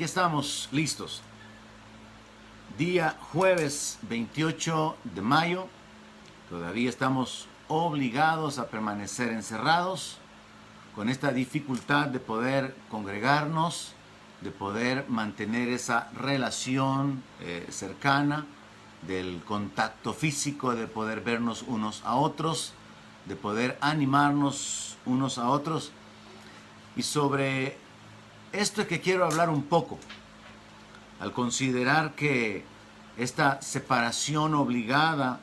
estamos listos. Día jueves 28 de mayo. Todavía estamos obligados a permanecer encerrados con esta dificultad de poder congregarnos, de poder mantener esa relación cercana, del contacto físico, de poder vernos unos a otros, de poder animarnos unos a otros. Y sobre esto es que quiero hablar un poco, al considerar que esta separación obligada,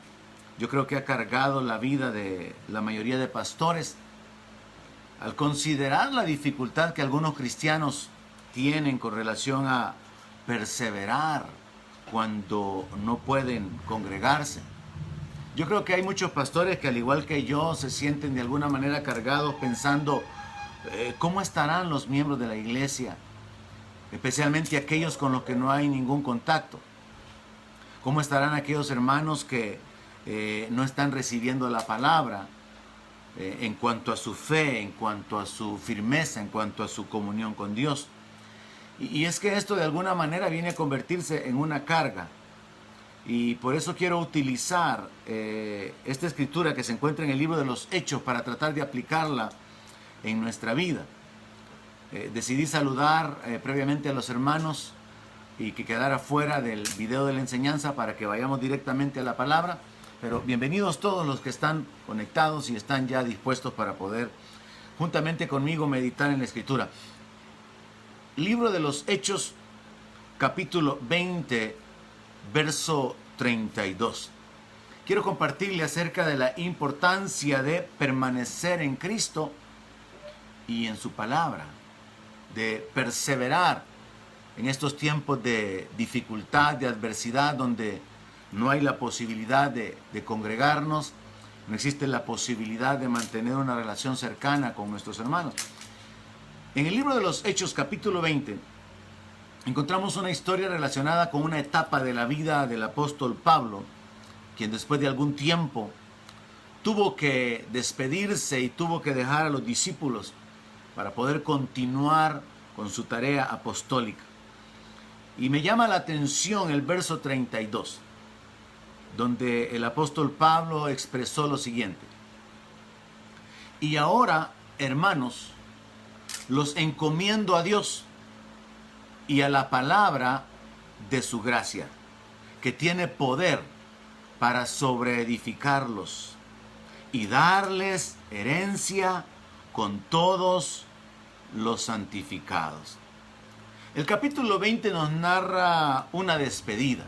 yo creo que ha cargado la vida de la mayoría de pastores, al considerar la dificultad que algunos cristianos tienen con relación a perseverar cuando no pueden congregarse. Yo creo que hay muchos pastores que, al igual que yo, se sienten de alguna manera cargados pensando ¿cómo estarán los miembros de la iglesia? Especialmente aquellos con los que no hay ningún contacto. ¿Cómo estarán aquellos hermanos que no están recibiendo la palabra en cuanto a su fe, en cuanto a su firmeza, en cuanto a su comunión con Dios? Y es que esto de alguna manera viene a convertirse en una carga. Y por eso quiero utilizar esta escritura que se encuentra en el libro de los Hechos para tratar de aplicarla en nuestra vida. Decidí saludar previamente a los hermanos y que quedara fuera del video de la enseñanza para que vayamos directamente a la palabra. Pero bienvenidos todos los que están conectados y están ya dispuestos para poder juntamente conmigo meditar en la escritura. Libro de los Hechos, capítulo 20, verso 32. Quiero compartirle acerca de la importancia de permanecer en Cristo y en su palabra, de perseverar en estos tiempos de dificultad, de adversidad, donde no hay la posibilidad de congregarnos, no existe la posibilidad de mantener una relación cercana con nuestros hermanos. En el libro de los Hechos, capítulo 20, encontramos una historia relacionada con una etapa de la vida del apóstol Pablo, quien después de algún tiempo tuvo que despedirse y tuvo que dejar a los discípulos para poder continuar con su tarea apostólica. Y me llama la atención el verso 32, donde el apóstol Pablo expresó lo siguiente: y ahora, hermanos, los encomiendo a Dios y a la palabra de su gracia, que tiene poder para sobreedificarlos y darles herencia con todos los santificados. El capítulo 20 nos narra una despedida.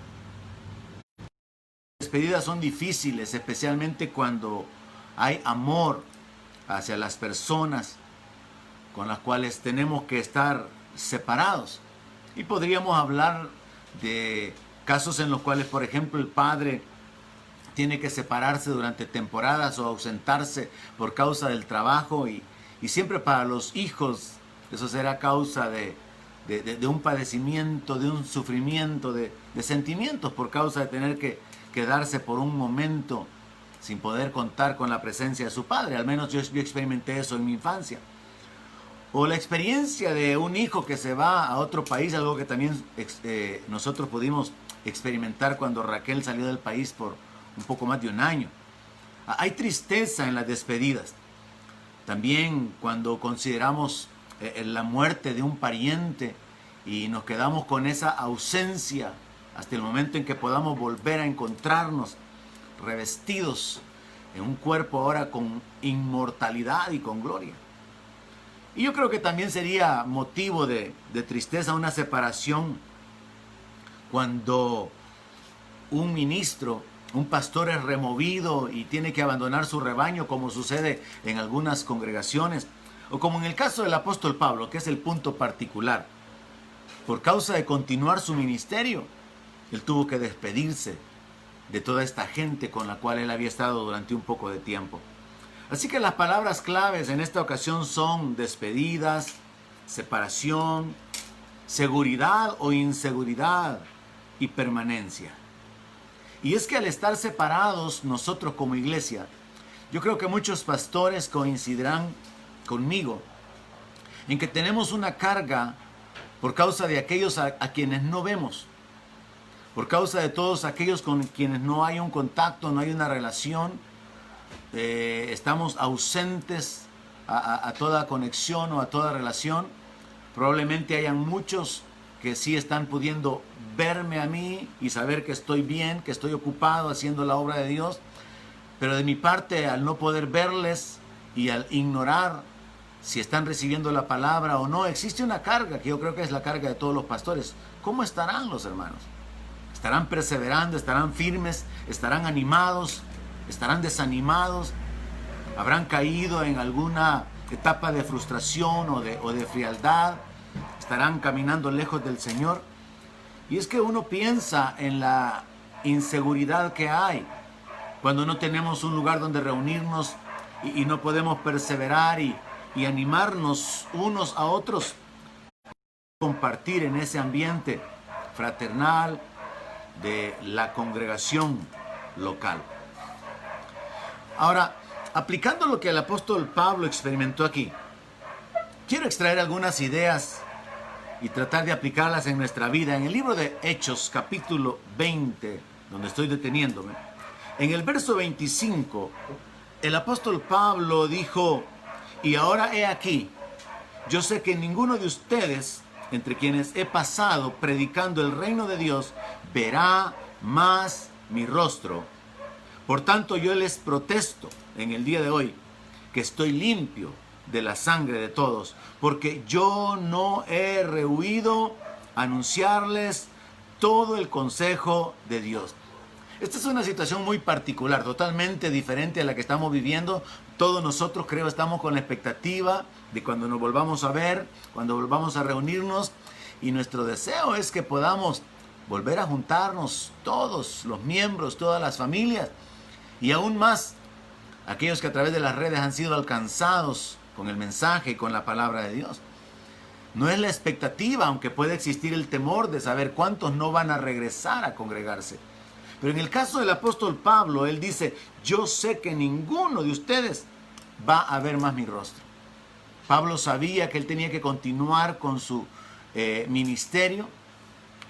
Las despedidas son difíciles, especialmente cuando hay amor hacia las personas con las cuales tenemos que estar separados. Y podríamos hablar de casos en los cuales, por ejemplo, el padre tiene que separarse durante temporadas o ausentarse por causa del trabajo y siempre para los hijos eso será causa de un padecimiento, de un sufrimiento, de sentimientos por causa de tener que quedarse por un momento sin poder contar con la presencia de su padre. Al menos yo experimenté eso en mi infancia. O la experiencia de un hijo que se va a otro país, algo que también nosotros pudimos experimentar cuando Raquel salió del país por un poco más de un año. Hay tristeza en las despedidas. También cuando consideramos la muerte de un pariente y nos quedamos con esa ausencia hasta el momento en que podamos volver a encontrarnos revestidos en un cuerpo ahora con inmortalidad y con gloria. Y yo creo que también sería motivo de tristeza una separación cuando un ministro, un pastor es removido y tiene que abandonar su rebaño, como sucede en algunas congregaciones, o como en el caso del apóstol Pablo, que es el punto particular. Por causa de continuar su ministerio, él tuvo que despedirse de toda esta gente con la cual él había estado durante un poco de tiempo. Así que las palabras claves en esta ocasión son despedidas, separación, seguridad o inseguridad y permanencia. Y es que al estar separados nosotros como iglesia, yo creo que muchos pastores coincidirán conmigo en que tenemos una carga por causa de aquellos a quienes no vemos, por causa de todos aquellos con quienes no hay un contacto, no hay una relación, estamos ausentes a toda conexión o a toda relación. Probablemente hayan muchos que sí están pudiendo verme a mí y saber que estoy bien, que estoy ocupado haciendo la obra de Dios, pero de mi parte, al no poder verles y al ignorar si están recibiendo la palabra o no, existe una carga que yo creo que es la carga de todos los pastores. ¿Cómo estarán los hermanos? ¿Estarán perseverando? ¿Estarán firmes? ¿Estarán animados? ¿Estarán desanimados? ¿Habrán caído en alguna etapa de frustración o de frialdad? ¿Estarán caminando lejos del Señor? Y es que uno piensa en la inseguridad que hay cuando no tenemos un lugar donde reunirnos y no podemos perseverar y animarnos unos a otros, compartir en ese ambiente fraternal de la congregación local. Ahora, aplicando lo que el apóstol Pablo experimentó aquí, quiero extraer algunas ideas y tratar de aplicarlas en nuestra vida. En el libro de Hechos, capítulo 20, donde estoy deteniéndome, en el verso 25, el apóstol Pablo dijo: y ahora he aquí, yo sé que ninguno de ustedes, entre quienes he pasado predicando el reino de Dios, verá más mi rostro. Por tanto, yo les protesto en el día de hoy que estoy limpio de la sangre de todos, porque yo no he rehuido anunciarles todo el consejo de Dios. Esta es una situación muy particular, totalmente diferente a la que estamos viviendo. Todos nosotros, creo, estamos con la expectativa de cuando nos volvamos a ver, cuando volvamos a reunirnos, y nuestro deseo es que podamos volver a juntarnos todos los miembros, todas las familias, y aún más aquellos que a través de las redes han sido alcanzados con el mensaje y con la palabra de Dios. No es la expectativa, aunque puede existir el temor de saber cuántos no van a regresar a congregarse. Pero en el caso del apóstol Pablo, él dice: yo sé que ninguno de ustedes va a ver más mi rostro. Pablo sabía que él tenía que continuar con su ministerio,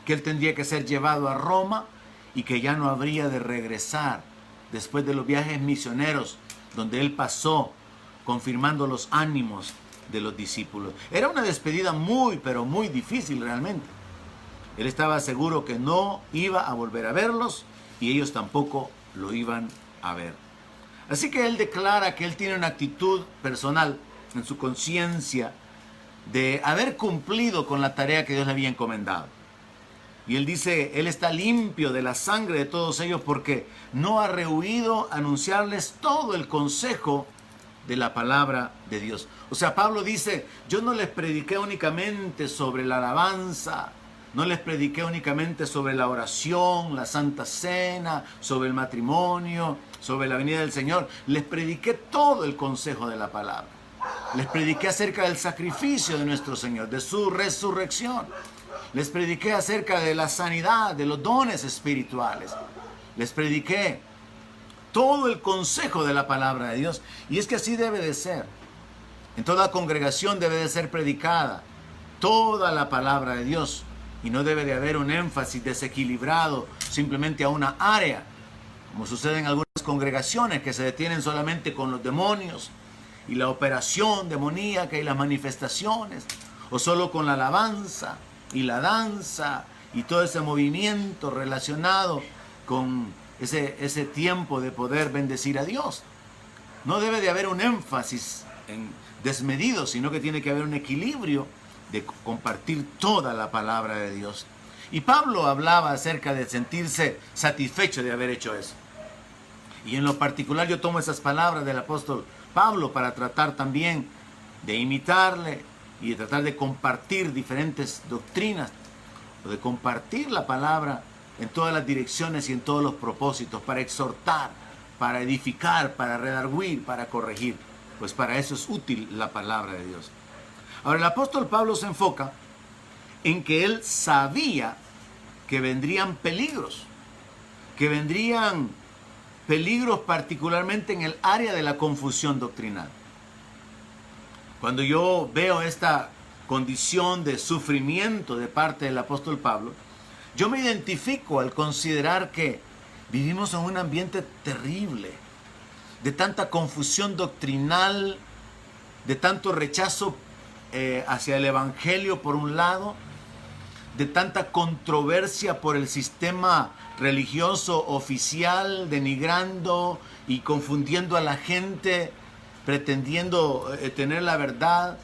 que él tendría que ser llevado a Roma y que ya no habría de regresar después de los viajes misioneros donde él pasó confirmando los ánimos de los discípulos. Era una despedida muy, pero muy difícil realmente. Él estaba seguro que no iba a volver a verlos y ellos tampoco lo iban a ver. Así que él declara que él tiene una actitud personal en su conciencia de haber cumplido con la tarea que Dios le había encomendado. Y él dice, él está limpio de la sangre de todos ellos porque no ha rehuido anunciarles todo el consejo de la palabra de Dios. O sea, Pablo dice, yo no les prediqué únicamente sobre la alabanza, no les prediqué únicamente sobre la oración, la Santa Cena, sobre el matrimonio, sobre la venida del Señor. Les prediqué todo el consejo de la palabra. Les prediqué acerca del sacrificio de nuestro Señor, de su resurrección. Les prediqué acerca de la sanidad, de los dones espirituales. Les prediqué todo el consejo de la palabra de Dios. Y es que así debe de ser. En toda congregación debe de ser predicada toda la palabra de Dios. Y no debe de haber un énfasis desequilibrado simplemente a una área, como sucede en algunas congregaciones que se detienen solamente con los demonios y la operación demoníaca y las manifestaciones, o solo con la alabanza y la danza y todo ese movimiento relacionado con ese tiempo de poder bendecir a Dios. No debe de haber un énfasis desmedido, sino que tiene que haber un equilibrio de compartir toda la palabra de Dios. Y Pablo hablaba acerca de sentirse satisfecho de haber hecho eso. Y en lo particular yo tomo esas palabras del apóstol Pablo para tratar también de imitarle y de tratar de compartir diferentes doctrinas, o de compartir la palabra en todas las direcciones y en todos los propósitos, para exhortar, para edificar, para redarguir, para corregir. Pues para eso es útil la palabra de Dios. Ahora, el apóstol Pablo se enfoca en que él sabía que vendrían peligros particularmente en el área de la confusión doctrinal. Cuando yo veo esta condición de sufrimiento de parte del apóstol Pablo, yo me identifico al considerar que vivimos en un ambiente terrible, de tanta confusión doctrinal, de tanto rechazo hacia el evangelio por un lado, de tanta controversia por el sistema religioso oficial, denigrando y confundiendo a la gente, pretendiendo tener la verdad,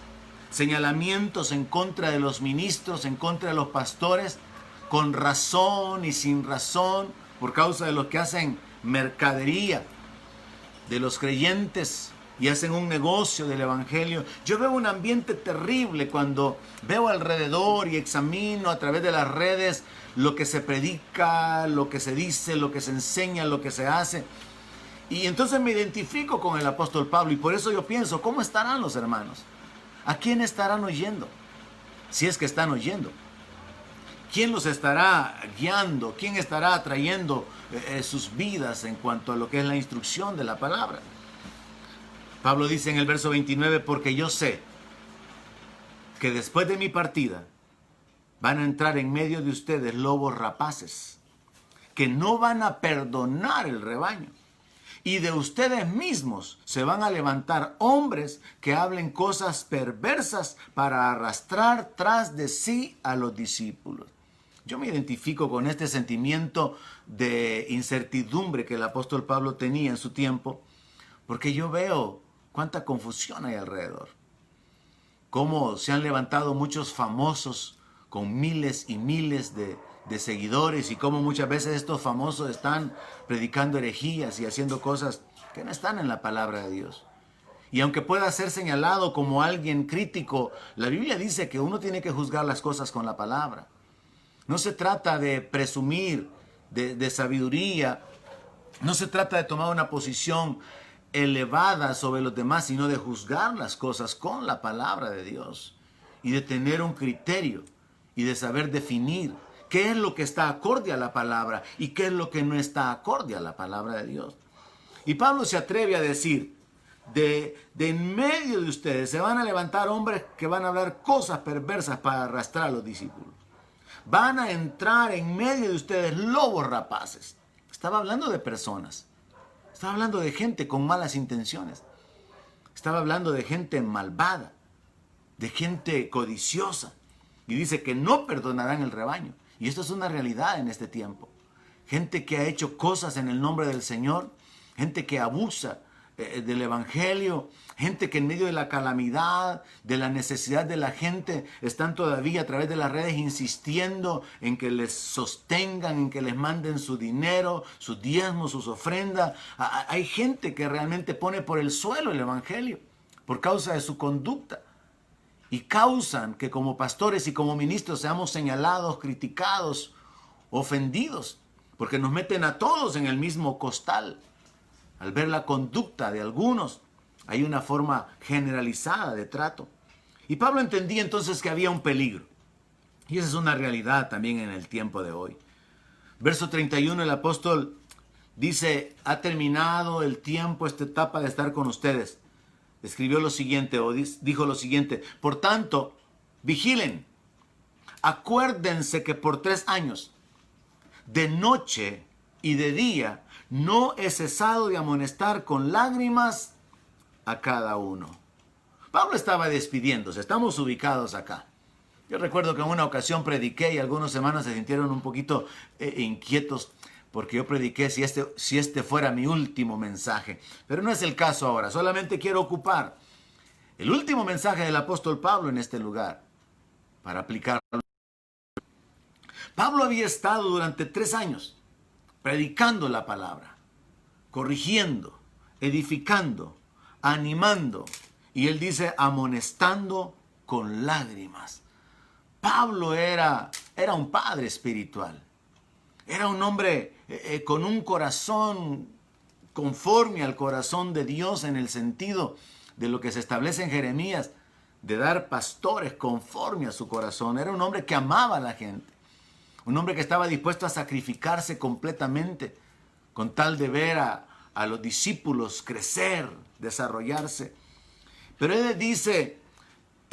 señalamientos en contra de los ministros, en contra de los pastores, con razón y sin razón, por causa de los que hacen mercadería de los creyentes y hacen un negocio del evangelio. Yo veo un ambiente terrible cuando veo alrededor y examino a través de las redes lo que se predica, lo que se dice, lo que se enseña, lo que se hace. Y entonces me identifico con el apóstol Pablo y por eso yo pienso, ¿cómo estarán los hermanos? ¿A quién estarán oyendo? Si es que están oyendo. ¿Quién los estará guiando? ¿Quién estará trayendo sus vidas en cuanto a lo que es la instrucción de la palabra? Pablo dice en el verso 29, porque yo sé que después de mi partida van a entrar en medio de ustedes lobos rapaces, que no van a perdonar el rebaño. Y de ustedes mismos se van a levantar hombres que hablen cosas perversas para arrastrar tras de sí a los discípulos. Yo me identifico con este sentimiento de incertidumbre que el apóstol Pablo tenía en su tiempo, porque yo veo cuánta confusión hay alrededor. Cómo se han levantado muchos famosos con miles y miles de seguidores y cómo muchas veces estos famosos están predicando herejías y haciendo cosas que no están en la palabra de Dios. Y aunque pueda ser señalado como alguien crítico, la Biblia dice que uno tiene que juzgar las cosas con la palabra. No se trata de presumir de sabiduría, no se trata de tomar una posición elevada sobre los demás, sino de juzgar las cosas con la palabra de Dios y de tener un criterio y de saber definir qué es lo que está acorde a la palabra y qué es lo que no está acorde a la palabra de Dios. Y Pablo se atreve a decir, de en medio de ustedes se van a levantar hombres que van a hablar cosas perversas para arrastrar a los discípulos. Van a entrar en medio de ustedes lobos rapaces. Estaba hablando de personas. Estaba hablando de gente con malas intenciones. Estaba hablando de gente malvada, de gente codiciosa. Y dice que no perdonarán el rebaño. Y esto es una realidad en este tiempo. Gente que ha hecho cosas en el nombre del Señor, gente que abusa del evangelio, gente que en medio de la calamidad, de la necesidad de la gente, están todavía a través de las redes insistiendo en que les sostengan, en que les manden su dinero, sus diezmos, sus ofrendas. Hay gente que realmente pone por el suelo el evangelio por causa de su conducta y causan que como pastores y como ministros seamos señalados, criticados, ofendidos, porque nos meten a todos en el mismo costal. Al ver la conducta de algunos, hay una forma generalizada de trato. Y Pablo entendía entonces que había un peligro. Y esa es una realidad también en el tiempo de hoy. Verso 31, el apóstol dice, ha terminado el tiempo, esta etapa de estar con ustedes. Escribió lo siguiente, o dijo lo siguiente, por tanto, vigilen, acuérdense que por 3 años, de noche y de día, no he cesado de amonestar con lágrimas a cada uno. Pablo estaba despidiéndose, estamos ubicados acá. Yo recuerdo que en una ocasión prediqué y algunos hermanos se sintieron un poquito inquietos porque yo prediqué si este fuera mi último mensaje. Pero no es el caso ahora, solamente quiero ocupar el último mensaje del apóstol Pablo en este lugar para aplicarlo. Pablo había estado durante 3 años predicando la palabra, corrigiendo, edificando, animando, y él dice amonestando con lágrimas. Pablo era un padre espiritual, era un hombre con un corazón conforme al corazón de Dios en el sentido de lo que se establece en Jeremías, de dar pastores conforme a su corazón. Era un hombre que amaba a la gente. Un hombre que estaba dispuesto a sacrificarse completamente con tal de ver a los discípulos crecer, desarrollarse. Pero él dice,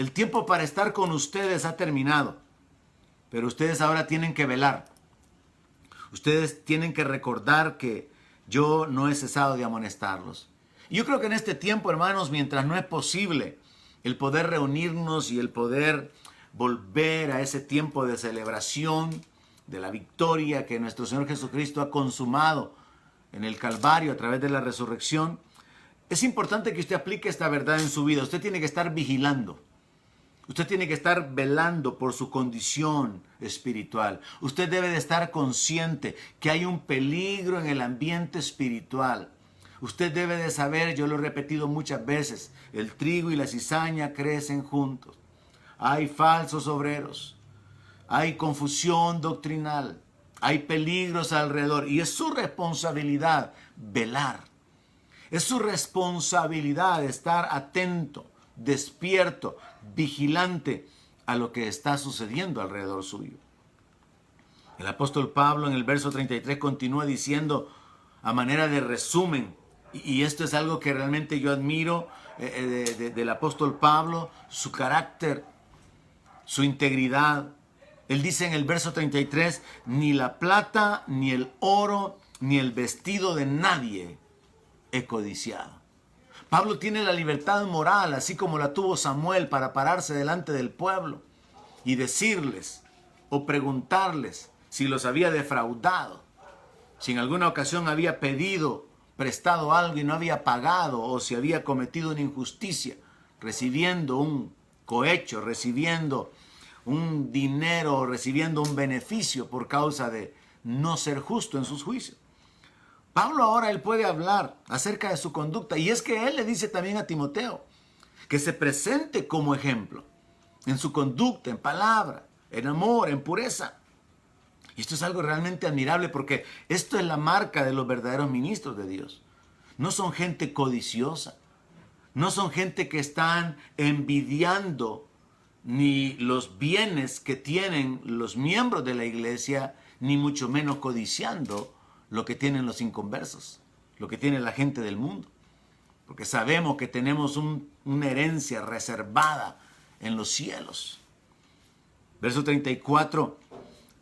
El tiempo para estar con ustedes ha terminado, pero ustedes ahora tienen que velar. Ustedes tienen que recordar que yo no he cesado de amonestarlos. Y yo creo que en este tiempo, hermanos, mientras no es posible el poder reunirnos y el poder volver a ese tiempo de celebración de la victoria que nuestro Señor Jesucristo ha consumado en el Calvario a través de la resurrección, es importante que usted aplique esta verdad en su vida. Usted tiene que estar vigilando. Usted tiene que estar velando por su condición espiritual. Usted debe de estar consciente que hay un peligro en el ambiente espiritual. Usted debe de saber, yo lo he repetido muchas veces, el trigo y la cizaña crecen juntos. Hay falsos obreros, hay confusión doctrinal, hay peligros alrededor y es su responsabilidad velar. Es su responsabilidad estar atento, despierto, vigilante a lo que está sucediendo alrededor suyo. El apóstol Pablo en el verso 33 continúa diciendo a manera de resumen, y esto es algo que realmente yo admiro del apóstol Pablo, su carácter, su integridad. Él dice en el verso 33, ni la plata, ni el oro, ni el vestido de nadie he codiciado. Pablo tiene la libertad moral, así como la tuvo Samuel, para pararse delante del pueblo y decirles o preguntarles si los había defraudado, si en alguna ocasión había pedido prestado algo y no había pagado, o si había cometido una injusticia, recibiendo un cohecho, recibiendo un dinero, recibiendo un beneficio por causa de no ser justo en sus juicios. Pablo ahora él puede hablar acerca de su conducta, y es que él le dice también a Timoteo que se presente como ejemplo en su conducta, en palabra, en amor, en pureza. Y esto es algo realmente admirable, porque esto es la marca de los verdaderos ministros de Dios. No son gente codiciosa, no son gente que están envidiando ni los bienes que tienen los miembros de la iglesia, ni mucho menos codiciando lo que tienen los inconversos, lo que tiene la gente del mundo. Porque sabemos que tenemos una herencia reservada en los cielos. Verso 34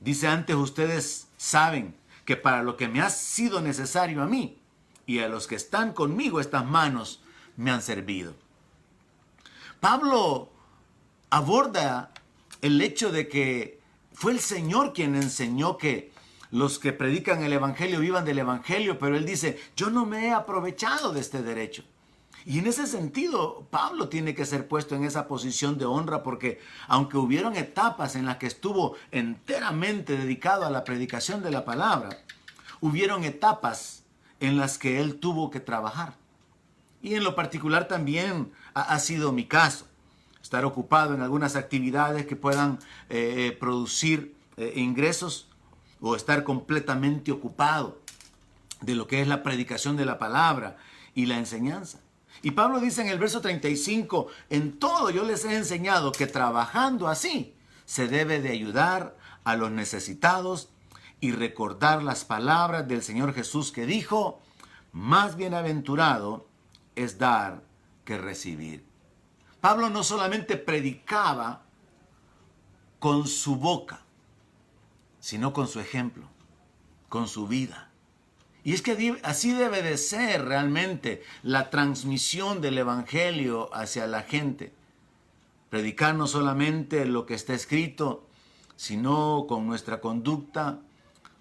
dice, antes ustedes saben que para lo que me ha sido necesario a mí y a los que están conmigo, estas manos me han servido. Pablo aborda el hecho de que fue el Señor quien enseñó que los que predican el evangelio vivan del evangelio, pero él dice, yo no me he aprovechado de este derecho. Y en ese sentido, Pablo tiene que ser puesto en esa posición de honra, porque aunque hubieron etapas en las que estuvo enteramente dedicado a la predicación de la palabra, hubieron etapas en las que él tuvo que trabajar. Y en lo particular también ha sido mi caso. Estar ocupado en algunas actividades que puedan producir ingresos, o estar completamente ocupado de lo que es la predicación de la palabra y la enseñanza. Y Pablo dice en el verso 35, en todo yo les he enseñado que trabajando así se debe de ayudar a los necesitados y recordar las palabras del Señor Jesús que dijo, más bienaventurado es dar que recibir. Pablo no solamente predicaba con su boca, sino con su ejemplo, con su vida. Y es que así debe de ser realmente la transmisión del evangelio hacia la gente. Predicar no solamente lo que está escrito, sino con nuestra conducta,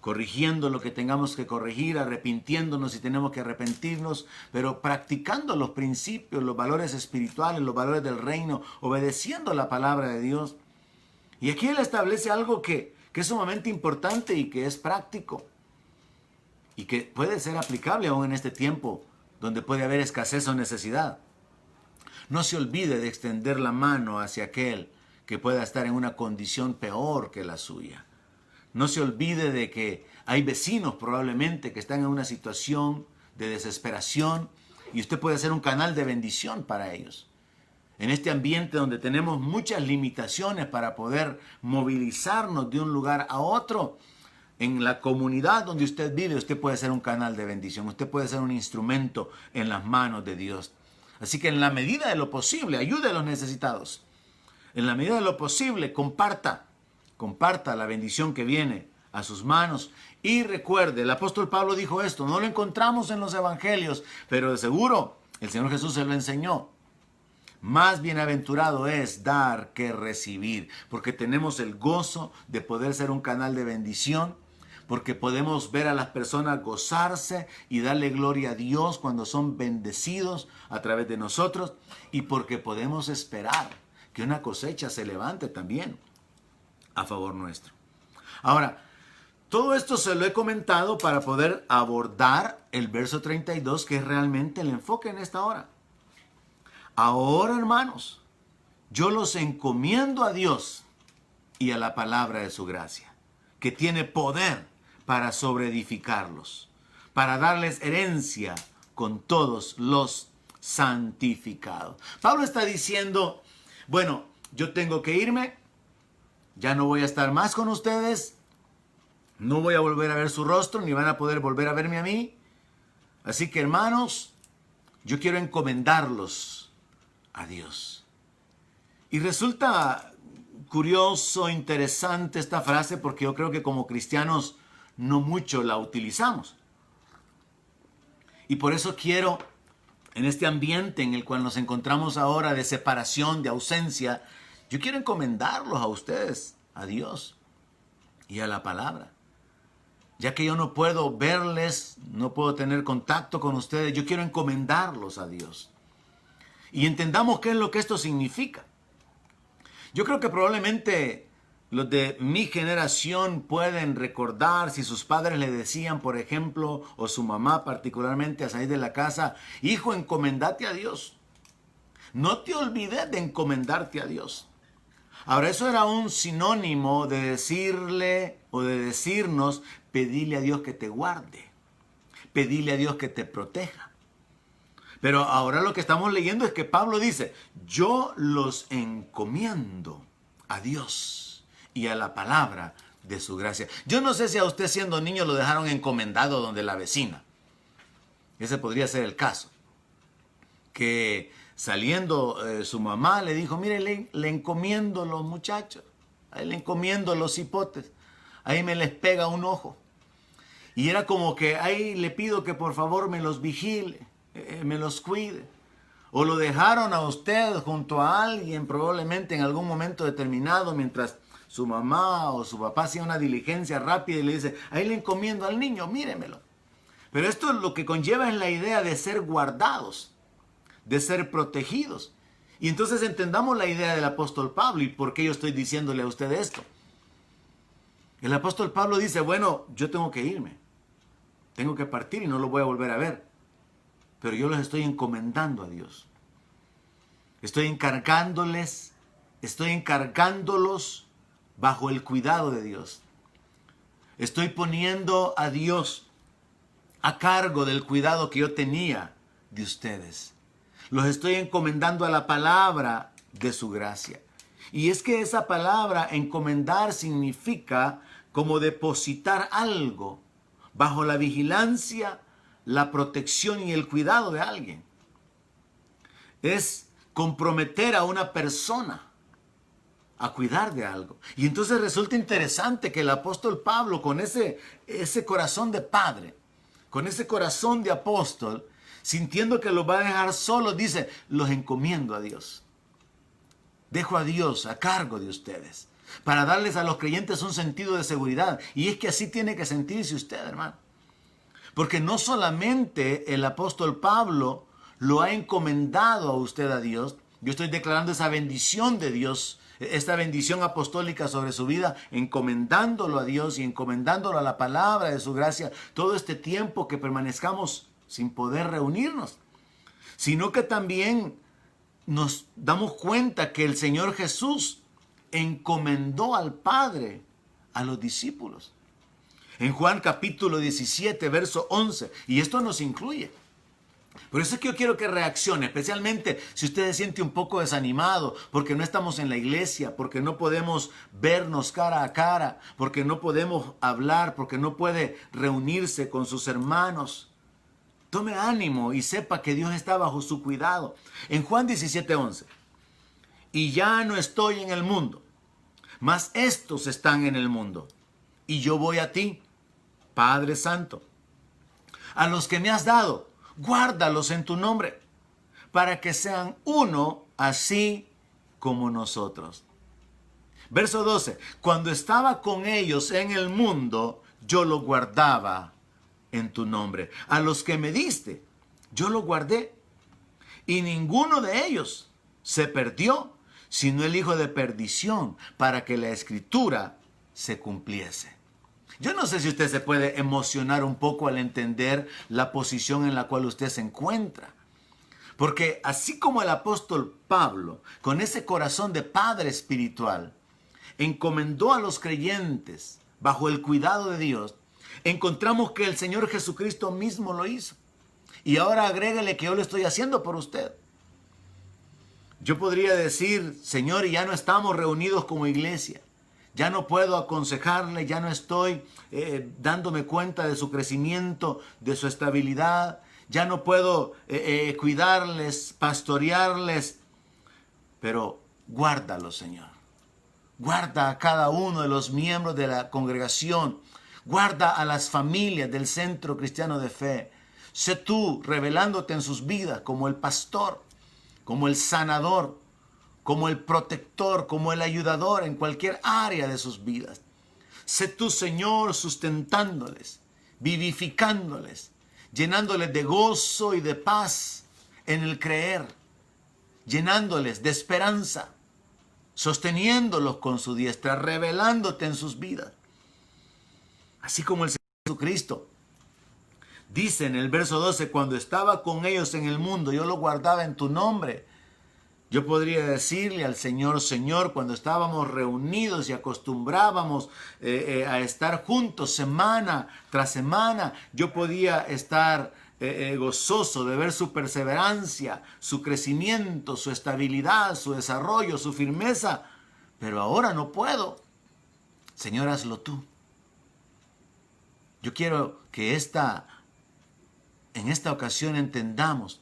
corrigiendo lo que tengamos que corregir, arrepintiéndonos si tenemos que arrepentirnos, pero practicando los principios, los valores espirituales, los valores del reino, obedeciendo la palabra de Dios. Y aquí él establece algo que es sumamente importante y que es práctico y que puede ser aplicable aún en este tiempo donde puede haber escasez o necesidad. No se olvide de extender la mano hacia aquel que pueda estar en una condición peor que la suya. No se olvide de que hay vecinos probablemente que están en una situación de desesperación y usted puede ser un canal de bendición para ellos. En este ambiente donde tenemos muchas limitaciones para poder movilizarnos de un lugar a otro, en la comunidad donde usted vive, usted puede ser un canal de bendición, usted puede ser un instrumento en las manos de Dios. Así que en la medida de lo posible, ayude a los necesitados. en la medida de lo posible, comparta la bendición que viene a sus manos. Y recuerde, el apóstol Pablo dijo esto, no lo encontramos en los evangelios, pero de seguro el Señor Jesús se lo enseñó. Más bienaventurado es dar que recibir, porque tenemos el gozo de poder ser un canal de bendición, porque podemos ver a las personas gozarse y darle gloria a Dios cuando son bendecidos a través de nosotros, y porque podemos esperar que una cosecha se levante también a favor nuestro. Ahora, todo esto se lo he comentado para poder abordar el verso 32, que es realmente el enfoque en esta hora. Ahora, hermanos, yo los encomiendo a Dios y a la palabra de su gracia, que tiene poder para sobreedificarlos, para darles herencia con todos los santificados. Pablo está diciendo, bueno, yo tengo que irme, ya no voy a estar más con ustedes, no voy a volver a ver su rostro, ni van a poder volver a verme a mí. Así que, hermanos, yo quiero encomendarlos a Dios. Y resulta curioso, interesante esta frase, porque yo creo que como cristianos no mucho la utilizamos. Y por eso quiero, en este ambiente en el cual nos encontramos ahora de separación, de ausencia, yo quiero encomendarlos a ustedes, a Dios y a la palabra. Ya que yo no puedo verles, no puedo tener contacto con ustedes, yo quiero encomendarlos a Dios. Y entendamos qué es lo que esto significa. Yo creo que probablemente los de mi generación pueden recordar si sus padres le decían, por ejemplo, o su mamá particularmente al salir de la casa, hijo, encomendate a Dios. No te olvides de encomendarte a Dios. Ahora, eso era un sinónimo de decirle o de decirnos, pedirle a Dios que te guarde, pedirle a Dios que te proteja. Pero ahora lo que estamos leyendo es que Pablo dice, yo los encomiendo a Dios y a la palabra de su gracia. Yo no sé si a usted siendo niño lo dejaron encomendado donde la vecina. Ese podría ser el caso. Que saliendo su mamá le dijo, mire, le encomiendo los muchachos, ahí le encomiendo los hipotes, ahí me les pega un ojo. Y era como que ahí le pido que por favor me los vigile, me los cuide. O lo dejaron a usted junto a alguien probablemente en algún momento determinado mientras su mamá o su papá hacía una diligencia rápida y le dice, ahí le encomiendo al niño, míremelo. Pero esto lo que conlleva es la idea de ser guardados, de ser protegidos. Y entonces entendamos la idea del apóstol Pablo y por qué yo estoy diciéndole a usted esto. El apóstol Pablo dice, bueno, yo tengo que irme, tengo que partir y no lo voy a volver a ver, pero yo los estoy encomendando a Dios. Estoy encargándolos bajo el cuidado de Dios. Estoy poniendo a Dios a cargo del cuidado que yo tenía de ustedes. Los estoy encomendando a la palabra de su gracia. Y es que esa palabra, encomendar, significa como depositar algo bajo la vigilancia, la protección y el cuidado de alguien. Es comprometer a una persona a cuidar de algo. Y entonces resulta interesante que el apóstol Pablo, con ese corazón de padre, con ese corazón de apóstol, sintiendo que los va a dejar solos, dice, los encomiendo a Dios. Dejo a Dios a cargo de ustedes, para darles a los creyentes un sentido de seguridad. Y es que así tiene que sentirse usted, hermano. Porque no solamente el apóstol Pablo lo ha encomendado a usted a Dios, yo estoy declarando esa bendición de Dios, esta bendición apostólica sobre su vida, encomendándolo a Dios y encomendándolo a la palabra de su gracia, todo este tiempo que permanezcamos sin poder reunirnos, sino que también nos damos cuenta que el Señor Jesús encomendó al Padre a los discípulos. En Juan capítulo 17, verso 11, y esto nos incluye. Por eso es que yo quiero que reaccione, especialmente si usted se siente un poco desanimado, porque no estamos en la iglesia, porque no podemos vernos cara a cara, porque no podemos hablar, porque no puede reunirse con sus hermanos. Tome ánimo y sepa que Dios está bajo su cuidado. En Juan 17:11, y ya no estoy en el mundo, mas estos están en el mundo, y yo voy a ti, Padre Santo. A los que me has dado, guárdalos en tu nombre, para que sean uno así como nosotros. Verso 12. Cuando estaba con ellos en el mundo, yo lo guardaba en tu nombre. A los que me diste, yo lo guardé. Y ninguno de ellos se perdió, sino el hijo de perdición, para que la escritura se cumpliese. Yo no sé si usted se puede emocionar un poco al entender la posición en la cual usted se encuentra. Porque así como el apóstol Pablo, con ese corazón de padre espiritual, encomendó a los creyentes bajo el cuidado de Dios, encontramos que el Señor Jesucristo mismo lo hizo. Y ahora agrégale que yo lo estoy haciendo por usted. Yo podría decir, Señor, ya no estamos reunidos como iglesia. Ya no puedo aconsejarle, ya no estoy dándome cuenta de su crecimiento, de su estabilidad. Ya no puedo cuidarles, pastorearles. Pero guárdalos, Señor. Guarda a cada uno de los miembros de la congregación. Guarda a las familias del Centro Cristiano de Fe. Sé tú revelándote en sus vidas como el pastor, como el sanador, como el protector, como el ayudador en cualquier área de sus vidas. Sé tú, Señor, sustentándoles, vivificándoles, llenándoles de gozo y de paz en el creer, llenándoles de esperanza, sosteniéndolos con su diestra, revelándote en sus vidas. Así como el Señor Jesucristo dice en el verso 12, cuando estaba con ellos en el mundo, yo lo guardaba en tu nombre. Yo podría decirle al Señor, Señor, cuando estábamos reunidos y acostumbrábamos a estar juntos semana tras semana, yo podía estar gozoso de ver su perseverancia, su crecimiento, su estabilidad, su desarrollo, su firmeza. Pero ahora no puedo. Señor, hazlo tú. Yo quiero que en esta ocasión entendamos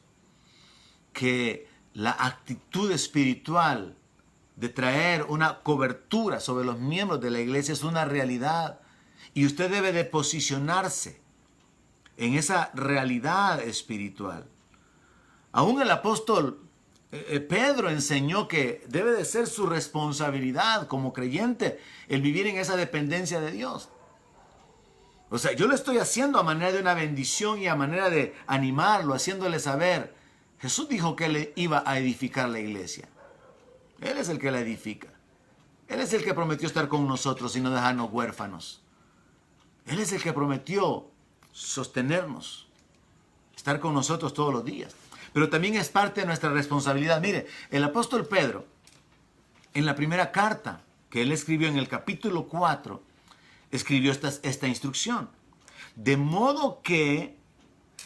que la actitud espiritual de traer una cobertura sobre los miembros de la iglesia es una realidad. Y usted debe de posicionarse en esa realidad espiritual. Aún el apóstol Pedro enseñó que debe de ser su responsabilidad como creyente el vivir en esa dependencia de Dios. O sea, yo lo estoy haciendo a manera de una bendición y a manera de animarlo, haciéndole saber. Jesús dijo que Él iba a edificar la iglesia. Él es el que la edifica. Él es el que prometió estar con nosotros y no dejarnos huérfanos. Él es el que prometió sostenernos, estar con nosotros todos los días. Pero también es parte de nuestra responsabilidad. Mire, el apóstol Pedro, en la primera carta que él escribió en el capítulo 4, escribió esta instrucción. De modo que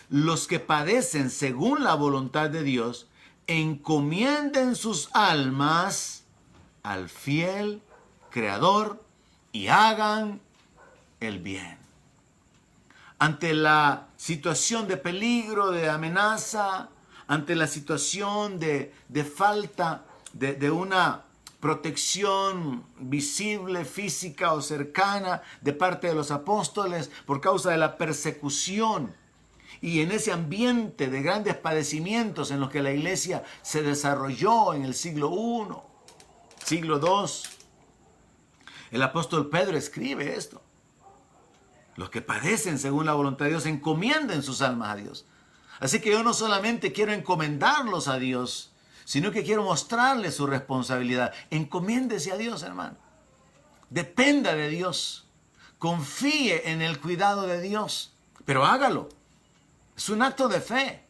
los que padecen según la voluntad de Dios, encomienden sus almas al fiel Creador y hagan el bien. Ante la situación de peligro, de amenaza, ante la situación de falta de una protección visible, física o cercana de parte de los apóstoles por causa de la persecución, y en ese ambiente de grandes padecimientos en los que la iglesia se desarrolló en el siglo I, siglo II, el apóstol Pedro escribe esto. Los que padecen según la voluntad de Dios encomienden sus almas a Dios. Así que yo no solamente quiero encomendarlos a Dios, sino que quiero mostrarles su responsabilidad. Encomiéndese a Dios, hermano. Dependa de Dios. Confíe en el cuidado de Dios. Pero hágalo. Es un acto de fe.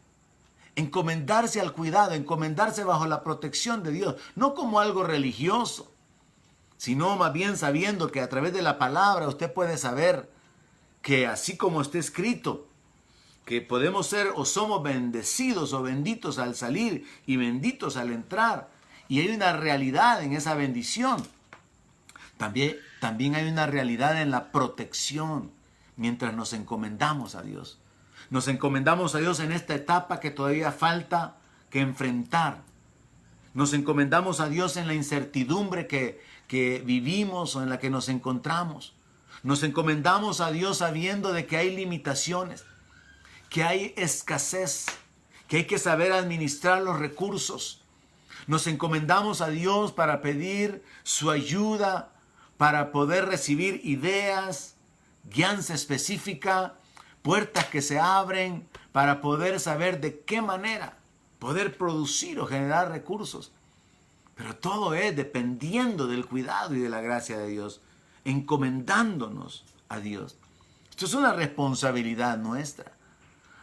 Encomendarse al cuidado, encomendarse bajo la protección de Dios. No como algo religioso, sino más bien sabiendo que a través de la palabra usted puede saber que así como está escrito, que podemos ser o somos bendecidos o benditos al salir y benditos al entrar. Y hay una realidad en esa bendición. También hay una realidad en la protección mientras nos encomendamos a Dios. Nos encomendamos a Dios en esta etapa que todavía falta que enfrentar. Nos encomendamos a Dios en la incertidumbre que vivimos o en la que nos encontramos. Nos encomendamos a Dios sabiendo de que hay limitaciones, que hay escasez, que hay que saber administrar los recursos. Nos encomendamos a Dios para pedir su ayuda, para poder recibir ideas, guianza específica, puertas que se abren, para poder saber de qué manera poder producir o generar recursos. Pero todo es dependiendo del cuidado y de la gracia de Dios, encomendándonos a Dios. Esto es una responsabilidad nuestra.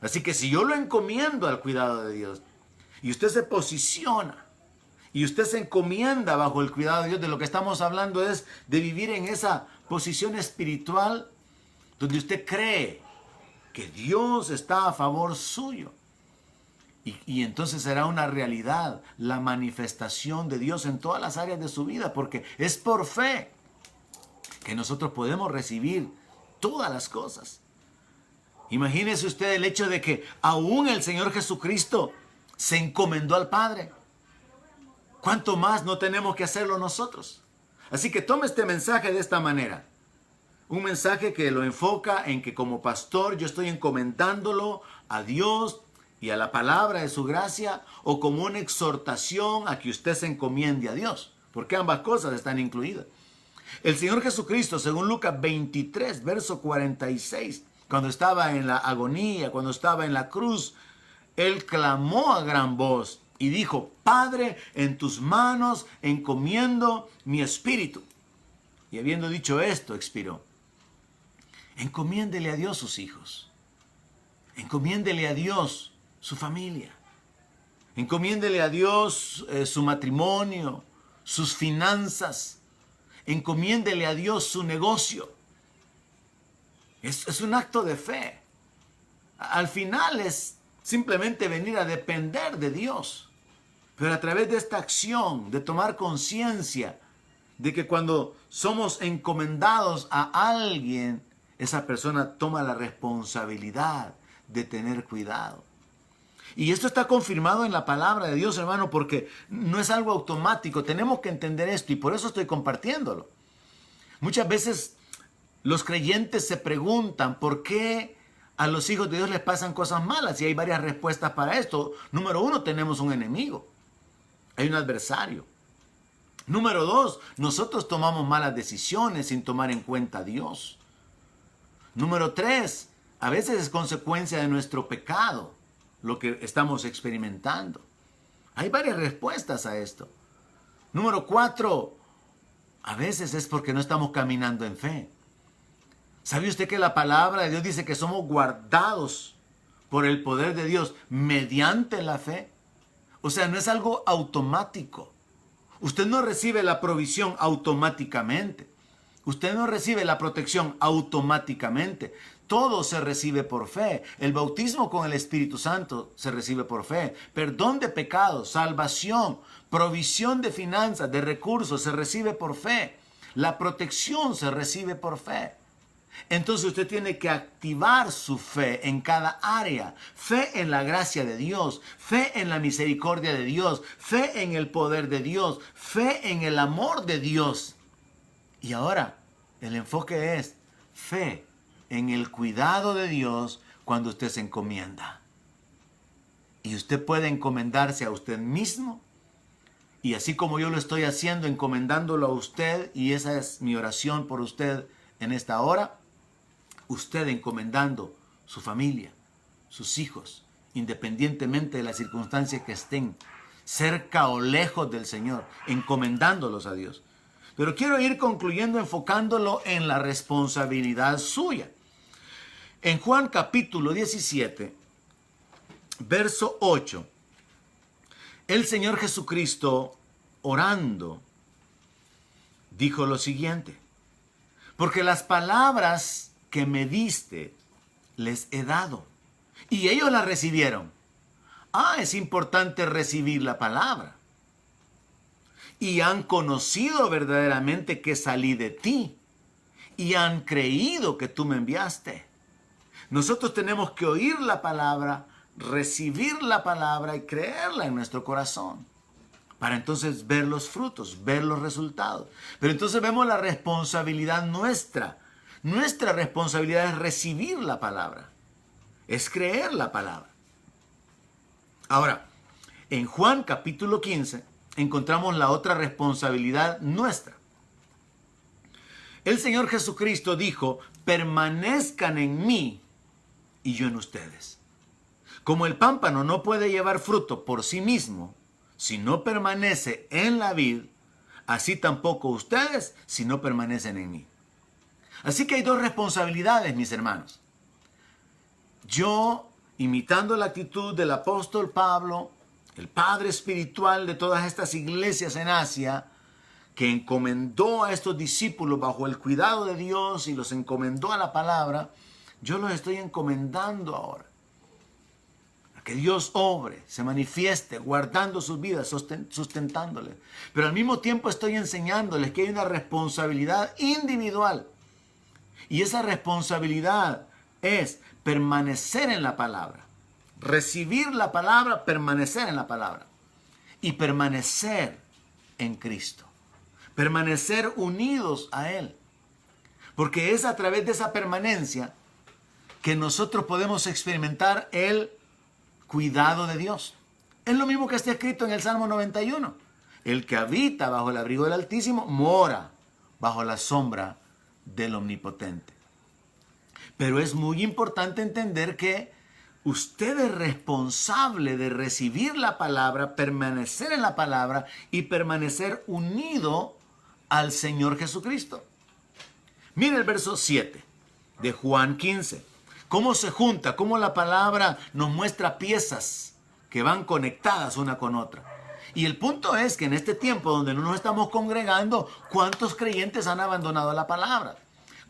Así que si yo lo encomiendo al cuidado de Dios y usted se posiciona y usted se encomienda bajo el cuidado de Dios, de lo que estamos hablando es de vivir en esa posición espiritual donde usted cree que Dios está a favor suyo. Y entonces será una realidad la manifestación de Dios en todas las áreas de su vida, porque es por fe que nosotros podemos recibir todas las cosas. Imagínese usted el hecho de que aún el Señor Jesucristo se encomendó al Padre. ¿Cuánto más no tenemos que hacerlo nosotros? Así que tome este mensaje de esta manera. Un mensaje que lo enfoca en que como pastor yo estoy encomendándolo a Dios y a la palabra de su gracia, o como una exhortación a que usted se encomiende a Dios, porque ambas cosas están incluidas. El Señor Jesucristo, según Lucas 23, verso 46, cuando estaba en la agonía, cuando estaba en la cruz, Él clamó a gran voz y dijo: Padre, en tus manos encomiendo mi espíritu. Y habiendo dicho esto, expiró. Encomiéndele a Dios sus hijos. Encomiéndele a Dios su familia. Encomiéndele a Dios su matrimonio, sus finanzas. Encomiéndele a Dios su negocio. Es un acto de fe. Al final es simplemente venir a depender de Dios. Pero a través de esta acción, de tomar conciencia de que cuando somos encomendados a alguien, esa persona toma la responsabilidad de tener cuidado. Y esto está confirmado en la palabra de Dios, hermano, porque no es algo automático. Tenemos que entender esto y por eso estoy compartiéndolo. Muchas veces los creyentes se preguntan por qué a los hijos de Dios les pasan cosas malas, y hay varias respuestas para esto. Número 1, tenemos un enemigo. Hay un adversario. Número 2, nosotros tomamos malas decisiones sin tomar en cuenta a Dios. Número 3, a veces es consecuencia de nuestro pecado lo que estamos experimentando. Hay varias respuestas a esto. Número 4, a veces es porque no estamos caminando en fe. ¿Sabe usted que la palabra de Dios dice que somos guardados por el poder de Dios mediante la fe? O sea, no es algo automático. Usted no recibe la provisión automáticamente. Usted no recibe la protección automáticamente. Todo se recibe por fe. El bautismo con el Espíritu Santo se recibe por fe. Perdón de pecados, salvación, provisión de finanzas, de recursos, se recibe por fe. La protección se recibe por fe. Entonces usted tiene que activar su fe en cada área. Fe en la gracia de Dios, fe en la misericordia de Dios, fe en el poder de Dios, fe en el amor de Dios. Y ahora el enfoque es fe en el cuidado de Dios cuando usted se encomienda. Y usted puede encomendarse a usted mismo. Y así como yo lo estoy haciendo, encomendándolo a usted, y esa es mi oración por usted en esta hora, usted encomendando su familia, sus hijos, independientemente de las circunstancias que estén, cerca o lejos del Señor, encomendándolos a Dios. Pero quiero ir concluyendo enfocándolo en la responsabilidad suya. En Juan capítulo 17, verso 8, el Señor Jesucristo, orando, dijo lo siguiente: porque las palabras que me diste les he dado, y ellos las recibieron. Es importante recibir la palabra. Y han conocido verdaderamente que salí de ti, y han creído que tú me enviaste. Nosotros tenemos que oír la palabra, recibir la palabra y creerla en nuestro corazón. para entonces ver los frutos, ver los resultados. Pero entonces vemos la responsabilidad nuestra. Nuestra responsabilidad es recibir la palabra, es creer la palabra. Ahora, en Juan capítulo 15 encontramos la otra responsabilidad nuestra. El Señor Jesucristo dijo, permanezcan en mí y yo en ustedes. Como el pámpano no puede llevar fruto por sí mismo si no permanece en la vid, así tampoco ustedes si no permanecen en mí. Así que hay dos responsabilidades, mis hermanos. Yo, imitando la actitud del apóstol Pablo, el padre espiritual de todas estas iglesias en Asia, que encomendó a estos discípulos bajo el cuidado de Dios y los encomendó a la palabra, yo los estoy encomendando ahora. A que Dios obre, se manifieste, guardando sus vidas, sustentándoles. Pero al mismo tiempo estoy enseñándoles que hay una responsabilidad individual. Y esa responsabilidad es permanecer en la palabra. Recibir la palabra, permanecer en la palabra. Y permanecer en Cristo. Permanecer unidos a Él. Porque es a través de esa permanencia que nosotros podemos experimentar el cuidado de Dios. Es lo mismo que está escrito en el Salmo 91. El que habita bajo el abrigo del Altísimo mora bajo la sombra del Omnipotente. Pero es muy importante entender que usted es responsable de recibir la palabra, permanecer en la palabra y permanecer unido al Señor Jesucristo. Mire el verso 7 de Juan 15. Cómo se junta, cómo la palabra nos muestra piezas que van conectadas una con otra. Y el punto es que en este tiempo donde no nos estamos congregando, ¿cuántos creyentes han abandonado la palabra?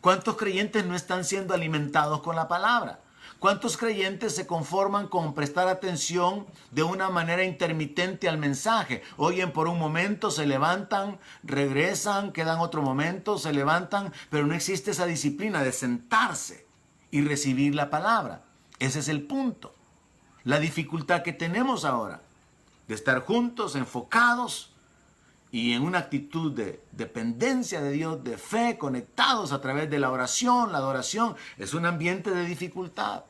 ¿Cuántos creyentes no están siendo alimentados con la palabra? ¿Cuántos creyentes se conforman con prestar atención de una manera intermitente al mensaje? Oyen por un momento, se levantan, regresan, quedan otro momento, se levantan, pero no existe esa disciplina de sentarse y recibir la palabra. Ese es el punto. La dificultad que tenemos ahora de estar juntos, enfocados y en una actitud de dependencia de Dios, de fe, conectados a través de la oración, la adoración, es un ambiente de dificultad.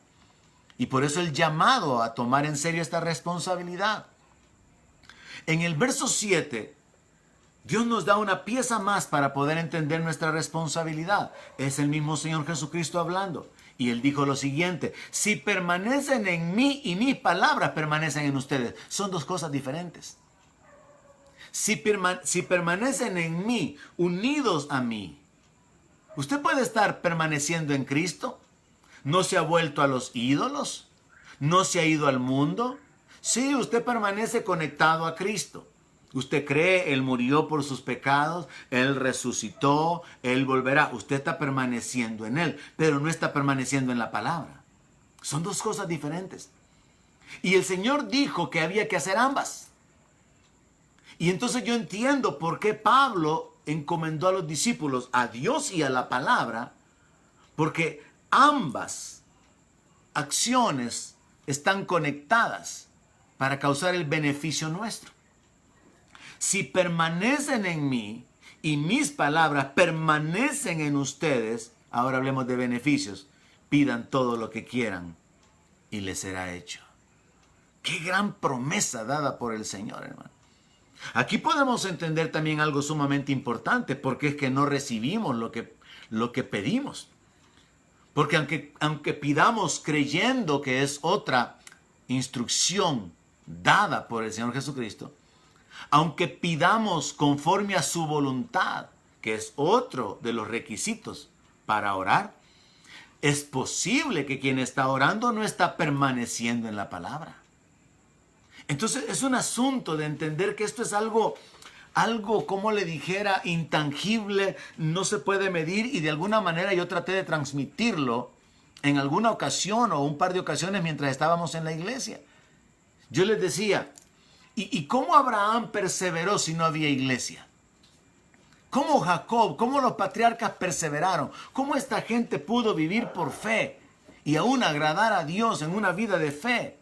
Y por eso el llamado a tomar en serio esta responsabilidad. En el verso 7, Dios nos da una pieza más para poder entender nuestra responsabilidad. Es el mismo Señor Jesucristo hablando. Y Él dijo lo siguiente: si permanecen en mí y mis palabras permanecen en ustedes. Son dos cosas diferentes. Si permanecen en mí, unidos a mí. Usted puede estar permaneciendo en Cristo. ¿No se ha vuelto a los ídolos? ¿No se ha ido al mundo? Sí, usted permanece conectado a Cristo. Usted cree, Él murió por sus pecados, Él resucitó, Él volverá. Usted está permaneciendo en Él, pero no está permaneciendo en la palabra. Son dos cosas diferentes. Y el Señor dijo que había que hacer ambas. Y entonces yo entiendo por qué Pablo encomendó a los discípulos a Dios y a la palabra, porque ambas acciones están conectadas para causar el beneficio nuestro. Si permanecen en mí y mis palabras permanecen en ustedes, ahora hablemos de beneficios, pidan todo lo que quieran y les será hecho. Qué gran promesa dada por el Señor, hermano. Aquí podemos entender también algo sumamente importante, porque es que no recibimos lo que pedimos. Porque aunque pidamos creyendo que es otra instrucción dada por el Señor Jesucristo, aunque pidamos conforme a su voluntad, que es otro de los requisitos para orar, es posible que quien está orando no está permaneciendo en la palabra. Entonces es un asunto de entender que esto es algo, como le dijera, intangible, no se puede medir, y de alguna manera yo traté de transmitirlo en alguna ocasión o un par de ocasiones mientras estábamos en la iglesia. Yo les decía, ¿y cómo Abraham perseveró si no había iglesia? ¿Cómo Jacob, cómo los patriarcas perseveraron? ¿Cómo esta gente pudo vivir por fe y aún agradar a Dios en una vida de fe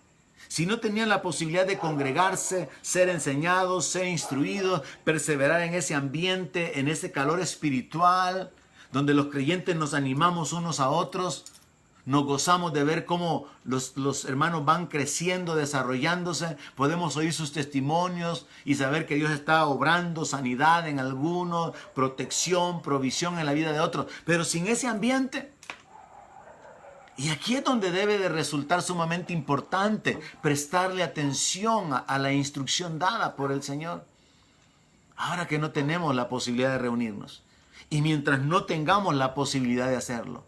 si no tenían la posibilidad de congregarse, ser enseñados, ser instruidos, perseverar en ese ambiente, en ese calor espiritual, donde los creyentes nos animamos unos a otros, nos gozamos de ver cómo los hermanos van creciendo, desarrollándose, podemos oír sus testimonios y saber que Dios está obrando sanidad en algunos, protección, provisión en la vida de otros, pero sin ese ambiente. Y aquí es donde debe de resultar sumamente importante prestarle atención a la instrucción dada por el Señor. Ahora que no tenemos la posibilidad de reunirnos, y mientras no tengamos la posibilidad de hacerlo,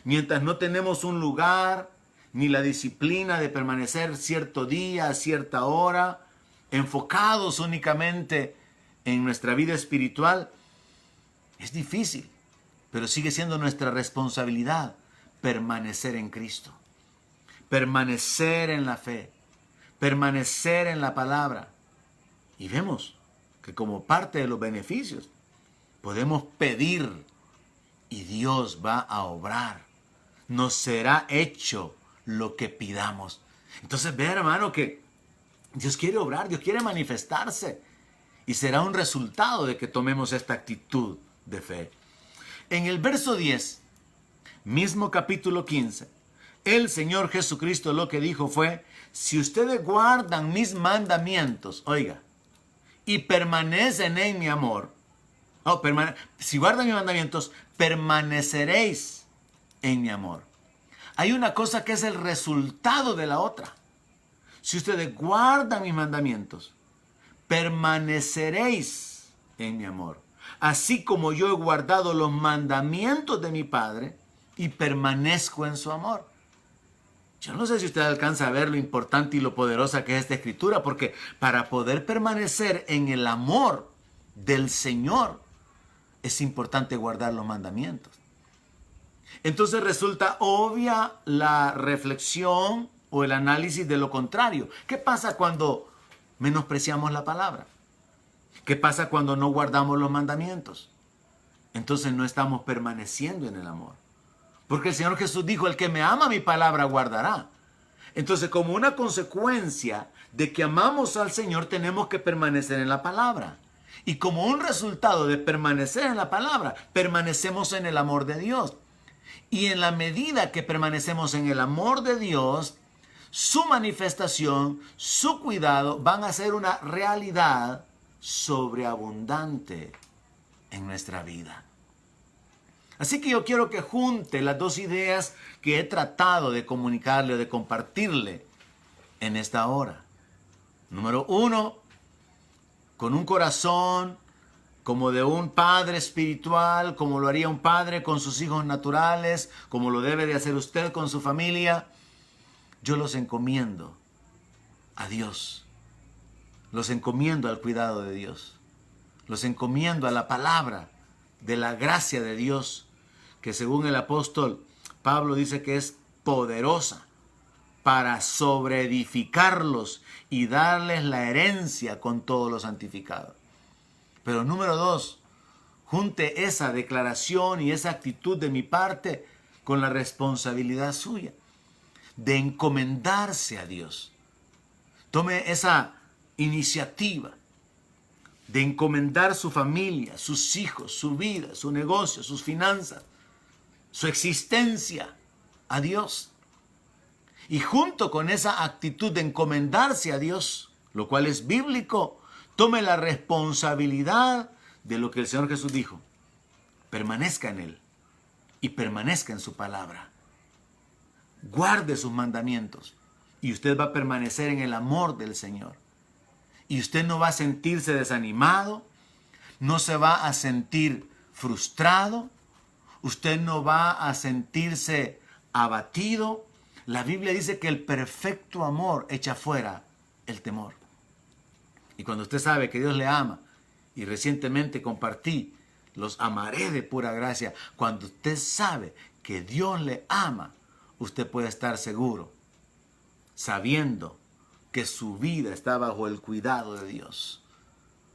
mientras no tenemos un lugar ni la disciplina de permanecer cierto día, a cierta hora, enfocados únicamente en nuestra vida espiritual, es difícil, pero sigue siendo nuestra responsabilidad permanecer en Cristo, permanecer en la fe, permanecer en la palabra. Y vemos que como parte de los beneficios podemos pedir y Dios va a obrar. Nos será hecho lo que pidamos. Entonces ve, hermano, que Dios quiere obrar, Dios quiere manifestarse. Y será un resultado de que tomemos esta actitud de fe. En el verso 10, mismo capítulo 15, el Señor Jesucristo lo que dijo fue: si ustedes guardan mis mandamientos, oiga, y permanecen en mi amor, si guardan mis mandamientos, permaneceréis en mi amor. Hay una cosa que es el resultado de la otra. Si ustedes guardan mis mandamientos, permaneceréis en mi amor. Así como yo he guardado los mandamientos de mi Padre y permanezco en su amor. Yo no sé si usted alcanza a ver lo importante y lo poderosa que es esta escritura, porque para poder permanecer en el amor del Señor, es importante guardar los mandamientos. Entonces resulta obvia la reflexión o el análisis de lo contrario. ¿Qué pasa cuando menospreciamos la palabra? ¿Qué pasa cuando no guardamos los mandamientos? Entonces no estamos permaneciendo en el amor. Porque el Señor Jesús dijo: el que me ama, mi palabra guardará. Entonces, como una consecuencia de que amamos al Señor, tenemos que permanecer en la palabra. Y como un resultado de permanecer en la palabra, permanecemos en el amor de Dios. Y en la medida que permanecemos en el amor de Dios, su manifestación, su cuidado van a ser una realidad sobreabundante en nuestra vida. Así que yo quiero que junte las dos ideas que he tratado de comunicarle o de compartirle en esta hora. Número 1, con un corazón como de un padre espiritual, como lo haría un padre con sus hijos naturales, como lo debe de hacer usted con su familia, yo los encomiendo a Dios. Los encomiendo al cuidado de Dios. Los encomiendo a la palabra de la gracia de Dios, que según el apóstol Pablo dice que es poderosa para sobreedificarlos y darles la herencia con todos los santificados. Pero número 2, junte esa declaración y esa actitud de mi parte con la responsabilidad suya de encomendarse a Dios. Tome esa iniciativa de encomendar su familia, sus hijos, su vida, su negocio, sus finanzas, su existencia a Dios. Y junto con esa actitud de encomendarse a Dios, lo cual es bíblico, tome la responsabilidad de lo que el Señor Jesús dijo. Permanezca en Él y permanezca en su palabra. Guarde sus mandamientos y usted va a permanecer en el amor del Señor. Y usted no va a sentirse desanimado, no se va a sentir frustrado, usted no va a sentirse abatido. La Biblia dice que el perfecto amor echa fuera el temor. Y cuando usted sabe que Dios le ama, y recientemente compartí, los amaré de pura gracia, cuando usted sabe que Dios le ama, usted puede estar seguro, sabiendo que su vida está bajo el cuidado de Dios,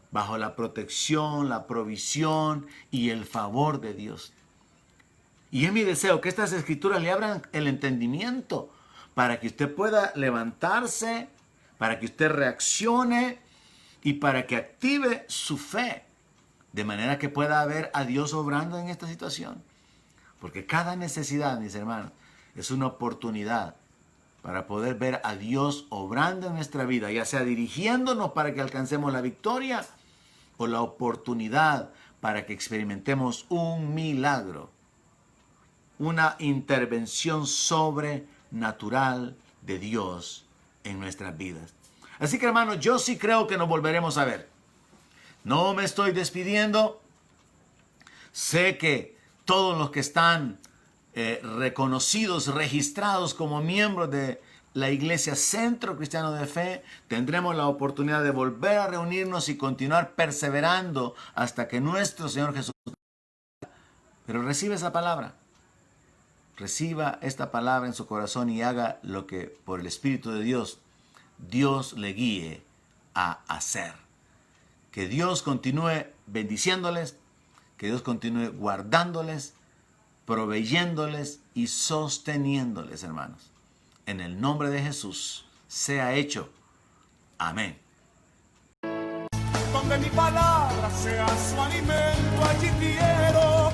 bajo la protección, la provisión y el favor de Dios. Y es mi deseo que estas escrituras le abran el entendimiento para que usted pueda levantarse, para que usted reaccione y para que active su fe, de manera que pueda ver a Dios obrando en esta situación. Porque cada necesidad, mis hermanos, es una oportunidad para poder ver a Dios obrando en nuestra vida, ya sea dirigiéndonos para que alcancemos la victoria o la oportunidad para que experimentemos un milagro, una intervención sobrenatural de Dios en nuestras vidas. Así que, hermanos, yo sí creo que nos volveremos a ver. No me estoy despidiendo. Sé que todos los que están reconocidos, registrados como miembros de la Iglesia Centro Cristiano de Fe, tendremos la oportunidad de volver a reunirnos y continuar perseverando hasta que nuestro Señor Jesús. Pero recibe esa palabra. Reciba esta palabra en su corazón y haga lo que por el Espíritu de Dios le guíe a hacer. Que Dios continúe bendiciéndoles, que Dios continúe guardándoles, proveyéndoles y sosteniéndoles, hermanos. En el nombre de Jesús sea hecho. Amén. Donde mi palabra sea su alimento, allí quiero